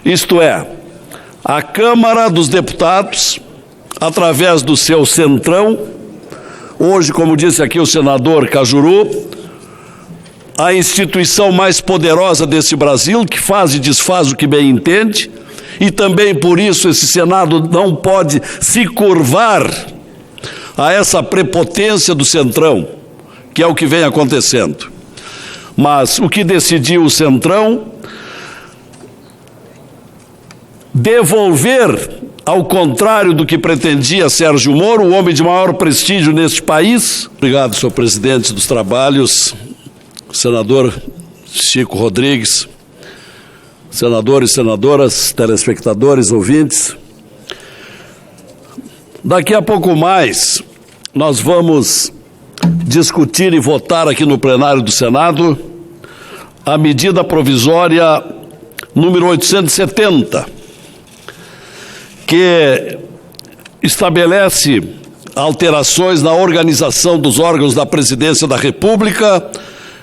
Isto é, a Câmara dos Deputados, através do seu centrão, hoje, como disse aqui o senador Cajuru, a instituição mais poderosa desse Brasil, que faz e desfaz o que bem entende, e também por isso esse Senado não pode se curvar a essa prepotência do centrão, que é o que vem acontecendo. Mas o que decidiu o centrão? Devolver, ao contrário do que pretendia Sérgio Moro, o homem de maior prestígio neste país. Obrigado, senhor presidente dos trabalhos, senador Chico Rodrigues, senadores, senadoras, telespectadores, ouvintes. Daqui a pouco mais, nós vamos discutir e votar aqui no plenário do Senado a medida provisória número 870, que estabelece alterações na organização dos órgãos da Presidência da República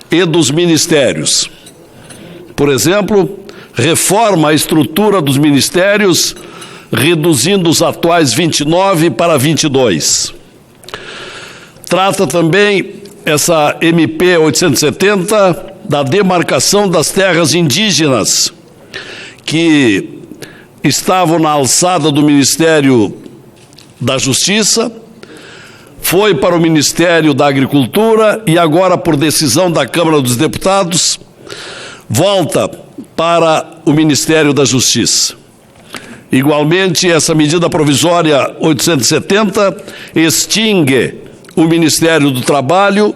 e dos ministérios. Por exemplo, reforma a estrutura dos ministérios, reduzindo os atuais 29 para 22. Trata também essa MP 870 da demarcação das terras indígenas, que estavam na alçada do Ministério da Justiça, foi para o Ministério da Agricultura e agora, por decisão da Câmara dos Deputados, volta para o Ministério da Justiça. Igualmente, essa medida provisória 870 extingue o Ministério do Trabalho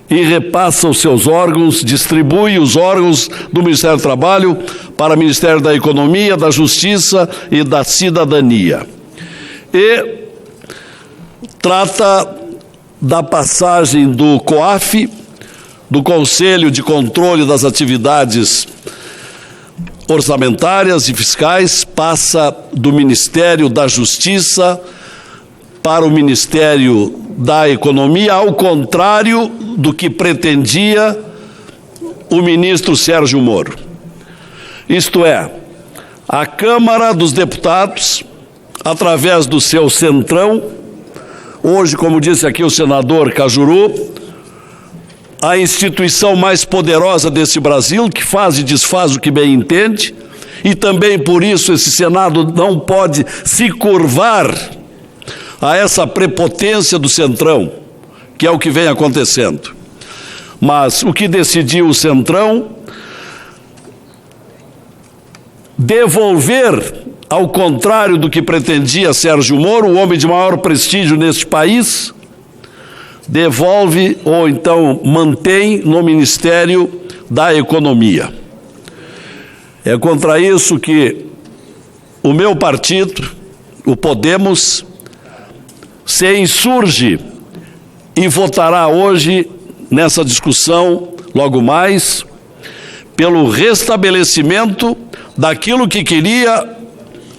e repassa os seus órgãos, distribui os órgãos do Ministério do Trabalho para o Ministério da Economia, da Justiça e da Cidadania. E trata da passagem do COAF, do Conselho de Controle das Atividades Orçamentárias e Fiscais, passa do Ministério da Justiça para o Ministério da Economia, ao contrário do que pretendia o ministro Sérgio Moro. Isto é, a Câmara dos Deputados, através do seu centrão, hoje, como disse aqui o senador Cajuru, a instituição mais poderosa desse Brasil, que faz e desfaz o que bem entende, e também por isso esse Senado não pode se curvar a essa prepotência do centrão, que é o que vem acontecendo. Mas o que decidiu o centrão? Devolver, ao contrário do que pretendia Sérgio Moro, o homem de maior prestígio neste país, devolve ou então mantém no Ministério da Economia. É contra isso que o meu partido, o Podemos, se insurge e votará hoje, nessa discussão, logo mais, pelo restabelecimento daquilo que queria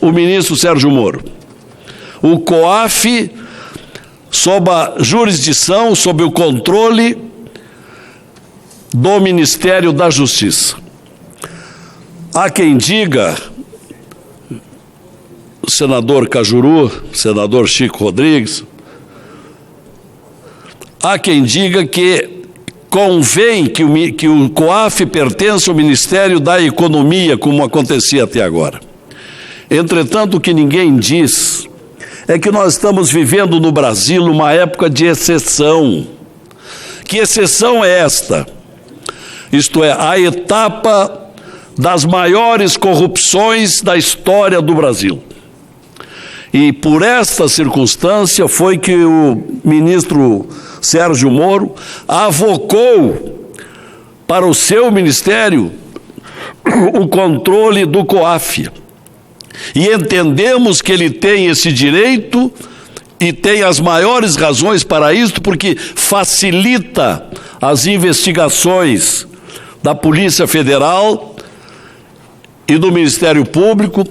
o ministro Sérgio Moro. O COAF, sob a jurisdição, sob o controle do Ministério da Justiça. Há quem diga, o senador Cajuru, o senador Chico Rodrigues, há quem diga que convém que o COAF pertença ao Ministério da Economia, como acontecia até agora. Entretanto, o que ninguém diz é que nós estamos vivendo no Brasil uma época de exceção. Que exceção é esta? Isto é, a etapa das maiores corrupções da história do Brasil. E por esta circunstância foi que o ministro Sérgio Moro avocou para o seu ministério o controle do COAF. E entendemos que ele tem esse direito e tem as maiores razões para isso, porque facilita as investigações da Polícia Federal e do Ministério Público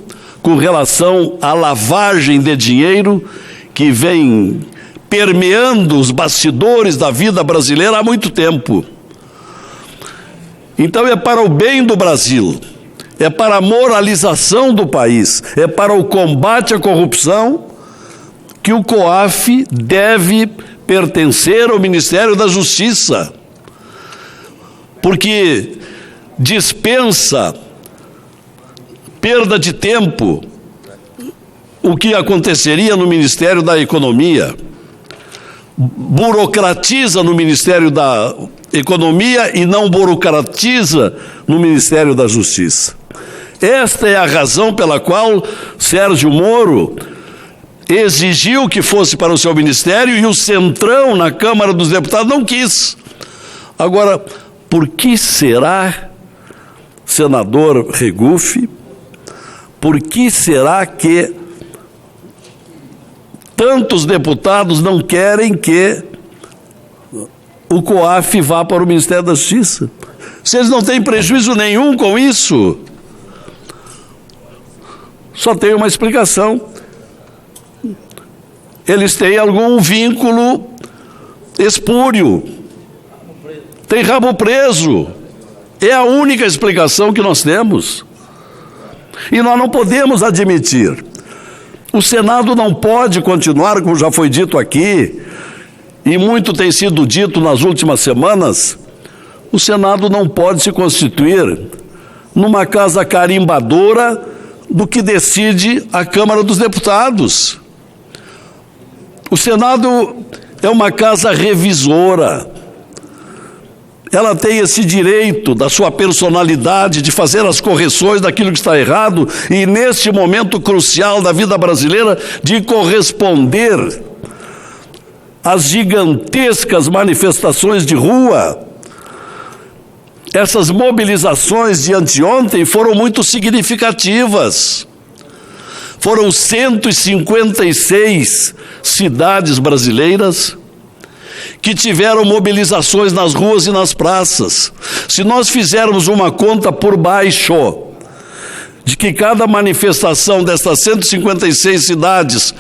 com relação à lavagem de dinheiro que vem permeando os bastidores da vida brasileira há muito tempo. Então é para o bem do Brasil, é para a moralização do país, é para o combate à corrupção que o COAF deve pertencer ao Ministério da Justiça, porque dispensa perda de tempo o que aconteceria no Ministério da Economia, burocratiza no Ministério da Economia e não burocratiza no Ministério da Justiça. Esta é a razão pela qual Sérgio Moro exigiu que fosse para o seu ministério e o Centrão na Câmara dos Deputados não quis. Agora, por que será, senador Regufe, por que será que tantos deputados não querem que o COAF vá para o Ministério da Justiça? Se eles não têm prejuízo nenhum com isso, só tem uma explicação. Eles têm algum vínculo espúrio, tem rabo preso. É a única explicação que nós temos. E nós não podemos admitir. O Senado não pode continuar, como já foi dito aqui, e muito tem sido dito nas últimas semanas, o Senado não pode se constituir numa casa carimbadora do que decide a Câmara dos Deputados. O Senado é uma casa revisora. Ela tem esse direito da sua personalidade de fazer as correções daquilo que está errado e, neste momento crucial da vida brasileira, de corresponder às gigantescas manifestações de rua. Essas mobilizações de anteontem foram muito significativas. Foram 156 cidades brasileiras que tiveram mobilizações nas ruas e nas praças. Se nós fizermos uma conta por baixo, de que cada manifestação dessas 156 cidades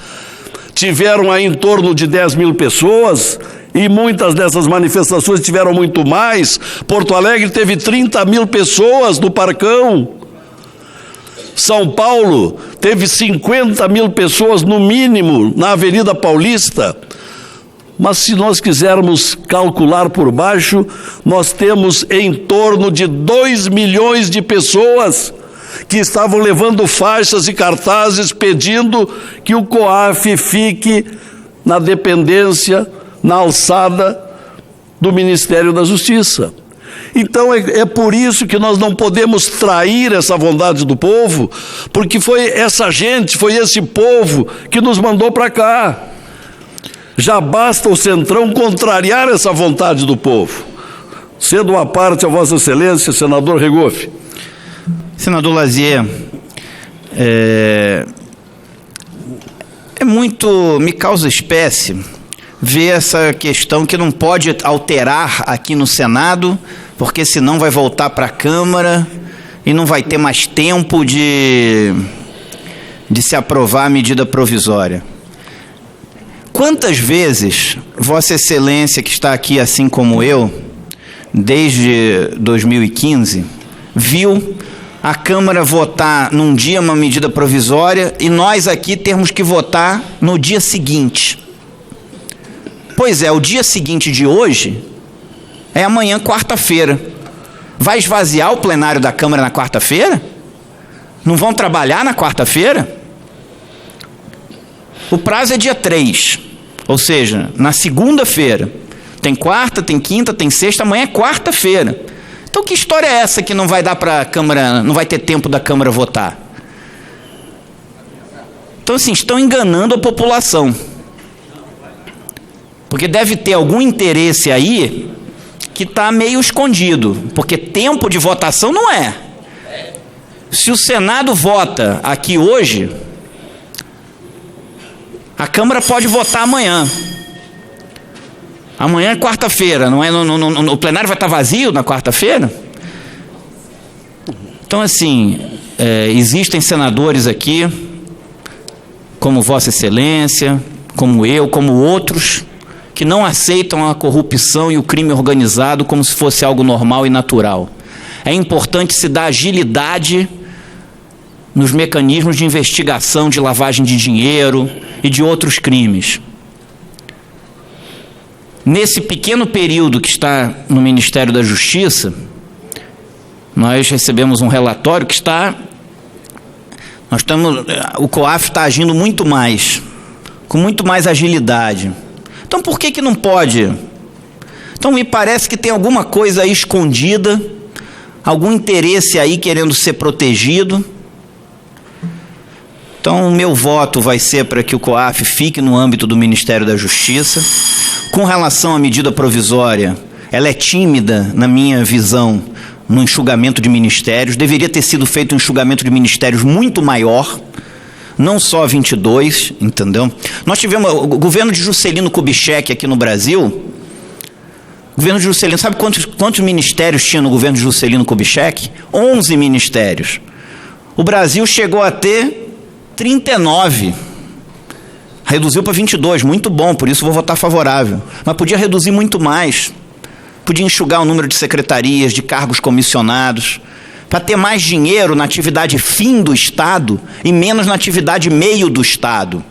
tiveram aí em torno de 10 mil pessoas, e muitas dessas manifestações tiveram muito mais. Porto Alegre teve 30 mil pessoas no Parcão. São Paulo teve 50 mil pessoas no mínimo na Avenida Paulista. Mas se nós quisermos calcular por baixo, nós temos em torno de 2 milhões de pessoas que estavam levando faixas e cartazes pedindo que o COAF fique na dependência, na alçada do Ministério da Justiça. Então é por isso que nós não podemos trair essa vontade do povo, porque foi essa gente, foi esse povo que nos mandou para cá. Já basta o Centrão contrariar essa vontade do povo. Cedo uma parte a Vossa Excelência, senador Regufe. Senador Lazier, me causa espécie ver essa questão que não pode alterar aqui no Senado, porque senão vai voltar para a Câmara e não vai ter mais tempo de se aprovar a medida provisória. Quantas vezes Vossa Excelência, que está aqui assim como eu, desde 2015, viu a Câmara votar num dia uma medida provisória e nós aqui termos que votar no dia seguinte? Pois é, o dia seguinte de hoje é amanhã, quarta-feira. Vai esvaziar o plenário da Câmara na quarta-feira? Não vão trabalhar na quarta-feira? O prazo é dia 3, ou seja, na segunda-feira. Tem quarta, tem quinta, tem sexta, amanhã é quarta-feira. Então que história é essa que não vai dar para a Câmara, não vai ter tempo da Câmara votar? Então assim, estão enganando a população. Porque deve ter algum interesse aí que está meio escondido, porque tempo de votação não é. Se o Senado vota aqui hoje, a Câmara pode votar amanhã. Amanhã é quarta-feira, não é? O plenário vai estar vazio na quarta-feira? Então, assim, existem senadores aqui, como Vossa Excelência, como eu, como outros, que não aceitam a corrupção e o crime organizado como se fosse algo normal e natural. É importante se dar agilidade nos mecanismos de investigação de lavagem de dinheiro e de outros crimes. Nesse pequeno período que está no Ministério da Justiça, nós recebemos um relatório que o COAF está agindo muito mais, com muito mais agilidade. Então por que não pode? Então me parece que tem alguma coisa aí escondida, algum interesse aí querendo ser protegido. Então o meu voto vai ser para que o COAF fique no âmbito do Ministério da Justiça. Com relação à medida provisória, ela é tímida, na minha visão, no enxugamento de ministérios. Deveria ter sido feito um enxugamento de ministérios muito maior, não só 22, entendeu? Nós tivemos o governo de Juscelino Kubitschek aqui no Brasil. O governo de Juscelino, sabe quantos ministérios tinha no governo de Juscelino Kubitschek? 11 ministérios. O Brasil chegou a ter 39. Reduziu para 22, muito bom, por isso vou votar favorável. Mas podia reduzir muito mais. Podia enxugar o número de secretarias, de cargos comissionados, para ter mais dinheiro na atividade fim do Estado e menos na atividade meio do Estado.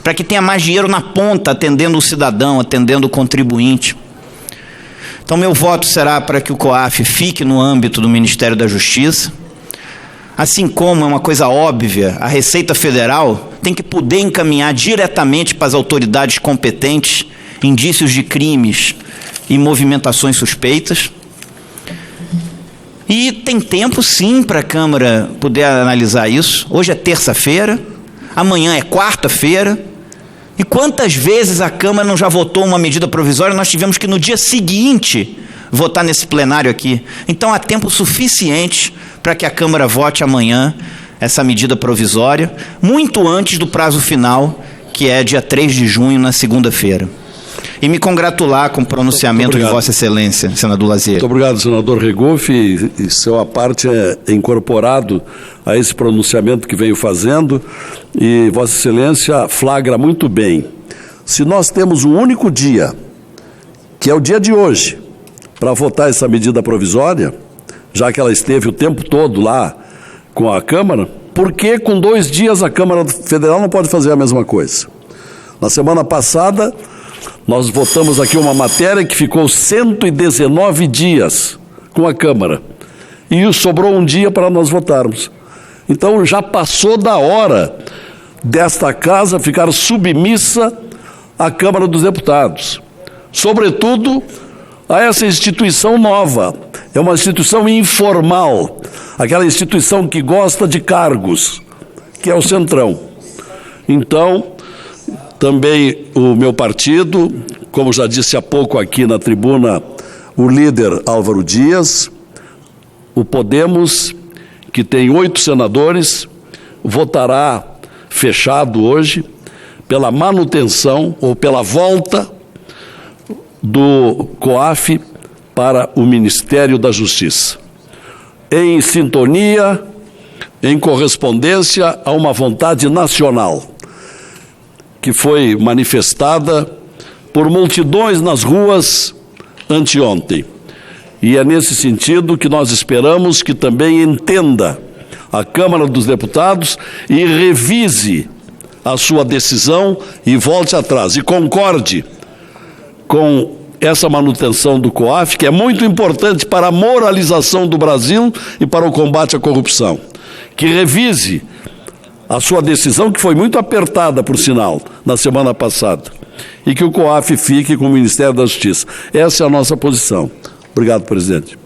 Para que tenha mais dinheiro na ponta, atendendo o cidadão, atendendo o contribuinte. Então, meu voto será para que o COAF fique no âmbito do Ministério da Justiça. Assim como é uma coisa óbvia, a Receita Federal tem que poder encaminhar diretamente para as autoridades competentes indícios de crimes e movimentações suspeitas. E tem tempo, sim, para a Câmara poder analisar isso. Hoje é terça-feira, amanhã é quarta-feira. E quantas vezes a Câmara não já votou uma medida provisória, nós tivemos que no dia seguinte votar nesse plenário aqui. Então há tempo suficiente para que a Câmara vote amanhã essa medida provisória, muito antes do prazo final, que é dia 3 de junho, na segunda-feira. E me congratular com o pronunciamento de Vossa Excelência, senador Lazier. Muito obrigado, senador Regoff, e seu aparte é incorporado a esse pronunciamento que venho fazendo, e Vossa Excelência flagra muito bem. Se nós temos um único dia, que é o dia de hoje, para votar essa medida provisória, já que ela esteve o tempo todo lá com a Câmara, por que com 2 dias a Câmara Federal não pode fazer a mesma coisa? Na semana passada, nós votamos aqui uma matéria que ficou 119 dias com a Câmara. E sobrou um dia para nós votarmos. Então já passou da hora desta casa ficar submissa à Câmara dos Deputados. Sobretudo a essa instituição nova. É uma instituição informal. Aquela instituição que gosta de cargos, que é o Centrão. Então, também o meu partido, como já disse há pouco aqui na tribuna, o líder Álvaro Dias, o Podemos, que tem 8 senadores, votará fechado hoje pela manutenção ou pela volta do COAF para o Ministério da Justiça, em sintonia, em correspondência a uma vontade nacional, que foi manifestada por multidões nas ruas anteontem. E é nesse sentido que nós esperamos que também entenda a Câmara dos Deputados e revise a sua decisão e volte atrás, e concorde com essa manutenção do COAF, que é muito importante para a moralização do Brasil e para o combate à corrupção. Que revise a sua decisão, que foi muito apertada, por sinal, na semana passada, e que o COAF fique com o Ministério da Justiça. Essa é a nossa posição. Obrigado, presidente.